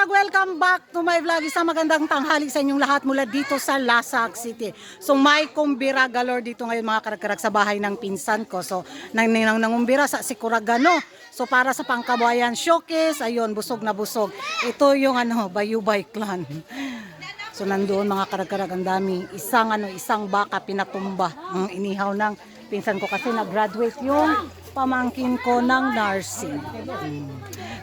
karag, welcome back to my vlog. Isang magandang tanghali sa inyong lahat mula dito sa Lasag City. So may kumbira galore dito ngayon mga karag sa bahay ng pinsan ko. So nangumbira sa Sikuragano. So para sa pangkabayan showcase, ayun, busog na busog. Ito yung Bayubay Clan. So nandoon mga karag ang dami. Isang baka pinatumba. Ang inihaw ng pinsan ko kasi nag-graduate yung pamangkin ko ng nursing.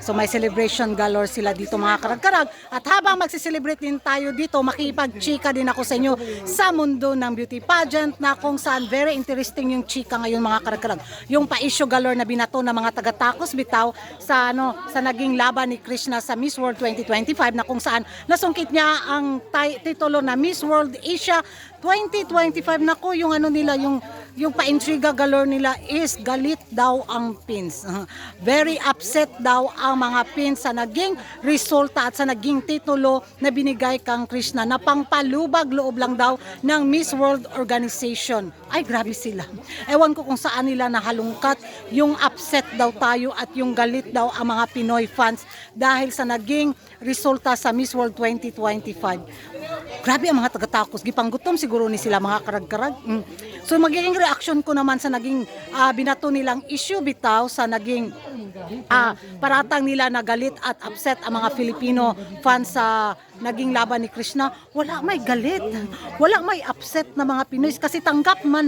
So may celebration galore sila dito mga karag. At habang magsiselebrate din tayo dito, makipag-chika din ako sa inyo sa mundo ng beauty pageant na kung saan very interesting yung chika ngayon mga karag. Yung pa-issue galore na binato ng mga taga-Tacos bitaw sa naging laban ni Krishna sa Miss World 2025 na kung saan nasungkit niya ang titulo na Miss World Asia 2025. Nako, yung nila, yung pa-intriga galore nila is galit daw ang pins. Very upset daw ang mga pins sa naging resulta at sa naging titulo na binigay kang Krishna na pangpalubag loob lang daw ng Miss World Organization. Ay, grabe sila. Ewan ko kung saan nila nahalungkat yung upset daw tayo at yung galit daw ang mga Pinoy fans dahil sa naging resulta sa Miss World 2025. Grabe ang mga taga-Tacos. Gipanggutom siguro ni sila mga karag-karag. So magiging reaction ko naman sa naging binato nilang issue bitaw sa naging paratang nila na galit at upset ang mga Filipino fans sa naging laban ni Krishna. Wala may galit, wala may upset na mga Pinoy kasi tanggap man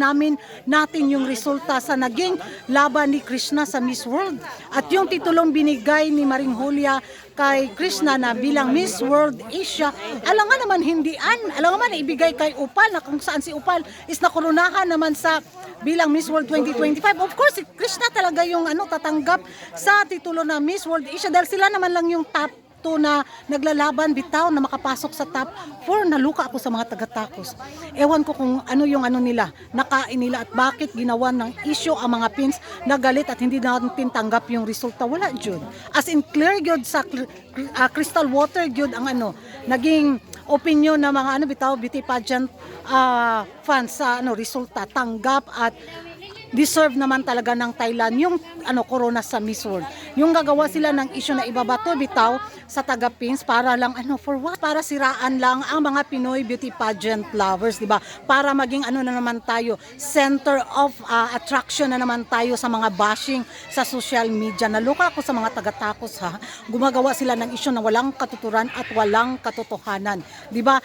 natin yung resulta sa naging laban ni Krishna sa Miss World. At yung titulong binigay ni Maring Julia kay Krishna na bilang Miss World Asia, alam nga naman alam nga naman ibigay kay Upal na kung saan si Upal is nakoronahan naman sa bilang Miss World 2025. Of course, si Krishna talaga yung tatanggap sa titulo na Miss World Asia dahil sila naman lang yung top 2 na naglalaban bitaw na makapasok sa top 4. Naluka ako sa mga taga-Tacos. Ewan ko kung yung nila, nakain nila at bakit ginawa ng issue ang mga pins na galit at hindi natin tanggap yung resulta. Wala jud. As in clear gyud sa crystal water gyud ang naging opinion ng mga bitaw beauty pageant fans sa resulta. Tanggap at deserve naman talaga ng Thailand yung corona sa Miss World. Yung gagawa sila ng issue na ibabato bitaw sa taga-pins para lang for what? Para siraan lang ang mga Pinoy beauty pageant lovers, di ba? Para maging na naman tayo, center of attraction na naman tayo sa mga bashing sa social media. Naluka ako sa mga taga-Tacos Gumagawa sila ng issue na walang katuturan at walang katotohanan, di ba?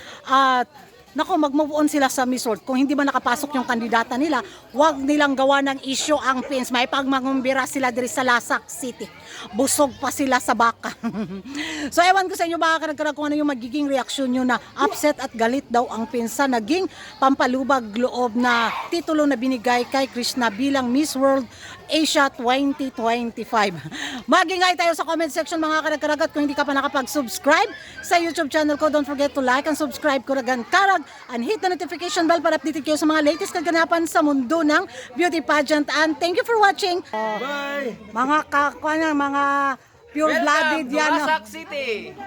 Nako, mag-move on sila sa Miss World. Kung hindi ba nakapasok yung kandidata nila, wag nilang gawa ng issue ang pins. May pagmangumbira sila diri sa Lasag City. Busog pa sila sa baka. So ewan ko sa inyo baka kung ano yung magiging reaksyon nyo na upset at galit daw ang pins sa naging pampalubag loob na titulo na binigay kay Krishna bilang Miss World Asia 2025. Magingay tayo sa comment section mga karag-karagat. Kung hindi ka pa nakapag-subscribe sa YouTube channel ko, don't forget to like and subscribe Karag and hit the notification bell para updated kayo sa mga latest kaganapan sa mundo ng beauty pageant. And thank you for watching. Bye! Mga pure-blooded yan. Lasag City!